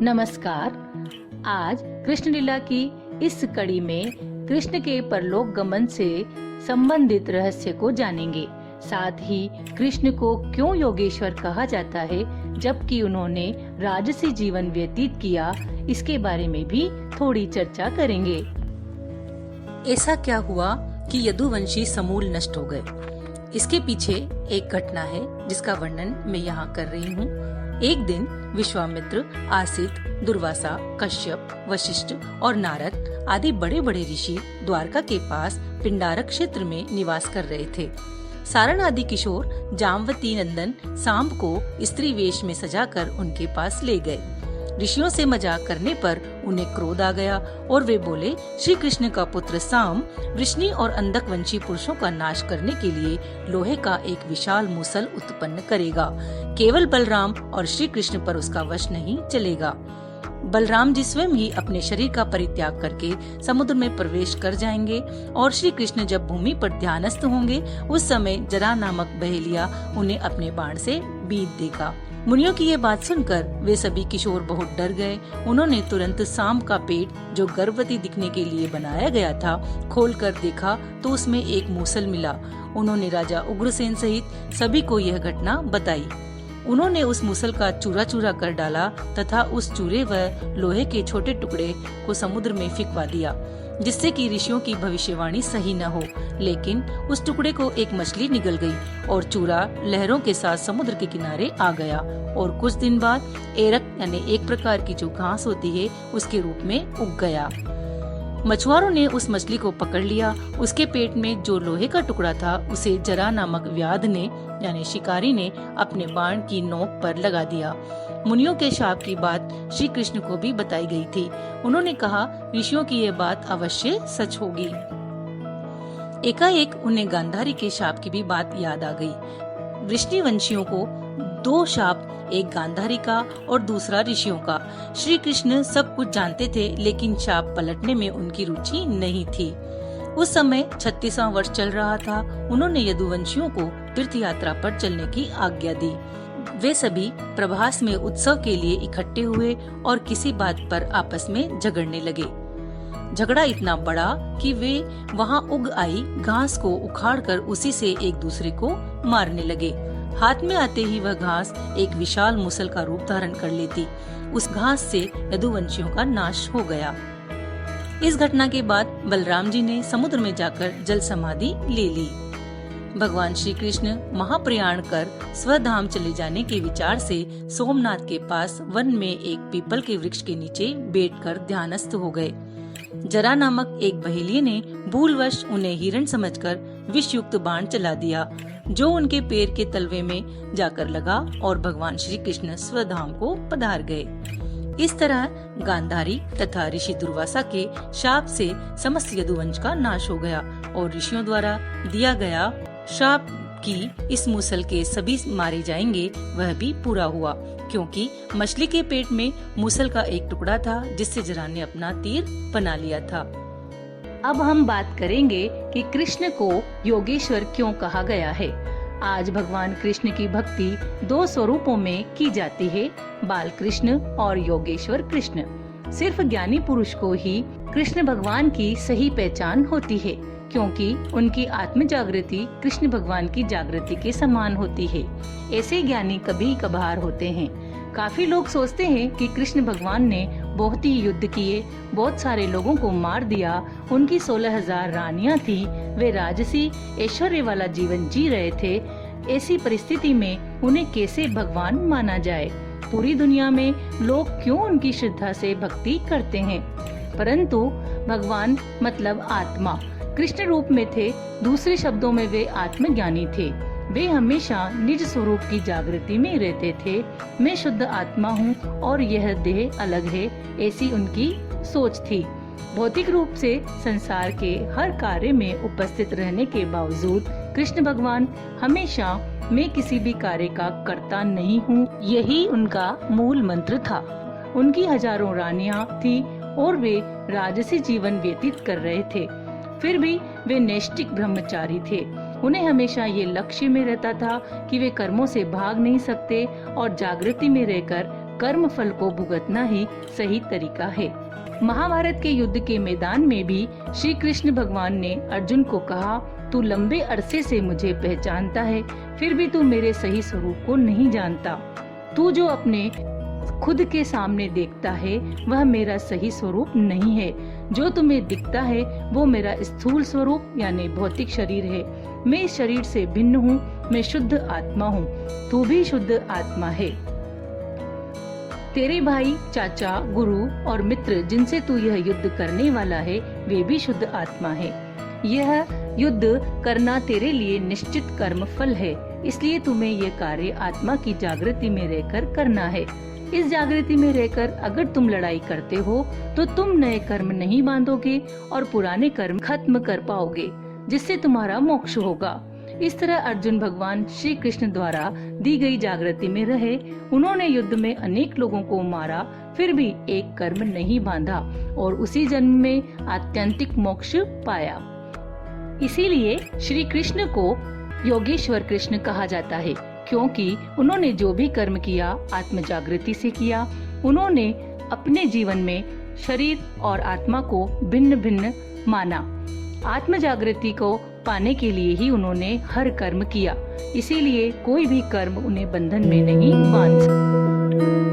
नमस्कार। आज कृष्ण लीला की इस कड़ी में कृष्ण के परलोक गमन से संबंधित रहस्य को जानेंगे। साथ ही कृष्ण को क्यों योगेश्वर कहा जाता है जबकि उन्होंने राजसी जीवन व्यतीत किया, इसके बारे में भी थोड़ी चर्चा करेंगे। ऐसा क्या हुआ कि यदुवंशी समूल नष्ट हो गए? इसके पीछे एक घटना है जिसका वर्णन मैं यहाँ कर रही हूँ। एक दिन विश्वामित्र, आसित, दुर्वासा, कश्यप, वशिष्ठ और नारद आदि बड़े बड़े ऋषि द्वारका के पास पिंडारक क्षेत्र में निवास कर रहे थे। सारण आदि किशोर जामवती नंदन सांब को स्त्री वेश में सजाकर उनके पास ले गए। ऋषियों से मजाक करने पर उन्हें क्रोध आ गया और वे बोले, श्री कृष्ण का पुत्र साम वृष्णि और अंधक वंशी पुरुषों का नाश करने के लिए लोहे का एक विशाल मूसल उत्पन्न करेगा। केवल बलराम और श्री कृष्ण पर उसका वश नहीं चलेगा। बलराम जी स्वयं ही अपने शरीर का परित्याग करके समुद्र में प्रवेश कर जाएंगे और श्री कृष्ण जब भूमि पर ध्यानस्थ होंगे उस समय जरा नामक बहेलिया उन्हें अपने बाण से बीत देगा। मुनियों की ये बात सुनकर वे सभी किशोर बहुत डर गए। उन्होंने तुरंत सांब का पेट, जो गर्भवती दिखने के लिए बनाया गया था, खोलकर देखा तो उसमें एक मूसल मिला। उन्होंने राजा उग्रसेन सहित सभी को यह घटना बताई। उन्होंने उस मूसल का चूरा चूरा कर डाला तथा उस चूरे व लोहे के छोटे टुकड़े को समुद्र में फेंकवा दिया, जिससे कि ऋषियों की भविष्यवाणी सही न हो। लेकिन उस टुकड़े को एक मछली निगल गई और चूरा लहरों के साथ समुद्र के किनारे आ गया और कुछ दिन बाद एरक यानी एक प्रकार की जो घास होती है उसके रूप में उग गया। मछुआरों ने उस मछली को पकड़ लिया। उसके पेट में जो लोहे का टुकड़ा था उसे जरा नामक व्याध ने यानी शिकारी ने अपने बाण की नोक पर लगा दिया। मुनियों के शाप की बात श्री कृष्ण को भी बताई गई थी। उन्होंने कहा, ऋषियों की यह बात अवश्य सच होगी। एकाएक उन्हें गांधारी के शाप की भी बात याद आ गई। वृष्णिवंशियों को दो शाप, एक गांधारी का और दूसरा ऋषियों का। श्री कृष्ण सब कुछ जानते थे, लेकिन शाप पलटने में उनकी रुचि नहीं थी। उस समय 36वां वर्ष चल रहा था। उन्होंने यदुवंशियों को तीर्थ यात्रा पर चलने की आज्ञा दी। वे सभी प्रभास में उत्सव के लिए इकट्ठे हुए और किसी बात पर आपस में झगड़ने लगे। झगड़ा इतना बड़ा कि वे वहां उग आई घास को उखाड़कर उसी से एक दूसरे को मारने लगे। हाथ में आते ही वह घास एक विशाल मूसल का रूप धारण कर लेती। उस घास से यदुवंशियों का नाश हो गया। इस घटना के बाद बलराम जी ने समुद्र में जाकर जल समाधि ले ली। भगवान श्री कृष्ण महाप्रयाण कर स्वधाम चले जाने के विचार से सोमनाथ के पास वन में एक पीपल के वृक्ष के नीचे बैठकर ध्यानस्थ हो गए। जरा नामक एक बहेलिये ने भूलवश उन्हें हिरण समझकर विष युक्त बाण चला दिया, जो उनके पैर के तलवे में जाकर लगा और भगवान श्री कृष्ण स्वधाम को पधार गए। इस तरह गांधारी तथा ऋषि दुर्वासा के शाप से समस्त यदुवंश का नाश हो गया और ऋषियों द्वारा दिया गया शाप की इस मूसल के सभी मारे जाएंगे वह भी पूरा हुआ, क्योंकि मछली के पेट में मूसल का एक टुकड़ा था जिससे जरा ने अपना तीर बना लिया था। अब हम बात करेंगे कि कृष्ण को योगेश्वर क्यों कहा गया है। आज भगवान कृष्ण की भक्ति दो स्वरूपों में की जाती है, बाल कृष्ण और योगेश्वर कृष्ण। सिर्फ ज्ञानी पुरुष को ही कृष्ण भगवान की सही पहचान होती है, क्योंकि उनकी आत्म जागृति कृष्ण भगवान की जागृति के समान होती है। ऐसे ज्ञानी कभी कभार होते हैं। काफी लोग सोचते हैं कि कृष्ण भगवान ने बहुत ही युद्ध किए, बहुत सारे लोगों को मार दिया, उनकी 16,000 रानियां थी, वे राजसी ऐश्वर्य वाला जीवन जी रहे थे। ऐसी परिस्थिति में उन्हें कैसे भगवान माना जाए? पूरी दुनिया में लोग क्यों उनकी श्रद्धा से भक्ति करते हैं? परंतु भगवान मतलब आत्मा कृष्ण रूप में थे। दूसरे शब्दों में वे आत्मज्ञानी थे। वे हमेशा निज स्वरूप की जागृति में रहते थे। मैं शुद्ध आत्मा हूँ और यह देह अलग है, ऐसी उनकी सोच थी। भौतिक रूप से संसार के हर कार्य में उपस्थित रहने के बावजूद कृष्ण भगवान हमेशा मैं किसी भी कार्य का कर्ता नहीं हूँ, यही उनका मूल मंत्र था। उनकी हजारों रानियां थी और वे राजसी जीवन व्यतीत कर रहे थे। फिर भी वे नैष्ठिक ब्रह्मचारी थे। उन्हें हमेशा ये लक्ष्य में रहता था कि वे कर्मों से भाग नहीं सकते और जागृति में रहकर कर्म फल को भुगतना ही सही तरीका है। महाभारत के युद्ध के मैदान में भी श्री कृष्ण भगवान ने अर्जुन को कहा, तू लंबे अरसे से मुझे पहचानता है, फिर भी तू मेरे सही स्वरूप को नहीं जानता। तू जो अपने खुद के सामने देखता है वह मेरा सही स्वरूप नहीं है। जो तुम्हें दिखता है वो मेरा स्थूल स्वरूप यानी भौतिक शरीर है। मैं इस शरीर से भिन्न हूँ, मैं शुद्ध आत्मा हूँ, तू भी शुद्ध आत्मा है। तेरे भाई, चाचा, गुरु और मित्र जिनसे तू यह युद्ध करने वाला है वे भी शुद्ध आत्मा है। यह युद्ध करना तेरे लिए निश्चित कर्म फल है, इसलिए तुम्हें यह कार्य आत्मा की जागृति में रहकर करना है। इस जागृति में रहकर अगर तुम लड़ाई करते हो तो तुम नए कर्म नहीं बांधोगे और पुराने कर्म खत्म कर पाओगे, जिससे तुम्हारा मोक्ष होगा। इस तरह अर्जुन भगवान श्री कृष्ण द्वारा दी गई जागृति में रहे। उन्होंने युद्ध में अनेक लोगों को मारा, फिर भी एक कर्म नहीं बांधा और उसी जन्म में आत्यंतिक मोक्ष पाया। इसीलिए श्री कृष्ण को योगेश्वर कृष्ण कहा जाता है, क्योंकि उन्होंने जो भी कर्म किया आत्म जागृति से किया। उन्होंने अपने जीवन में शरीर और आत्मा को भिन्न भिन्न माना। आत्म जागृति को पाने के लिए ही उन्होंने हर कर्म किया, इसीलिए कोई भी कर्म उन्हें बंधन में नहीं बांध सकता।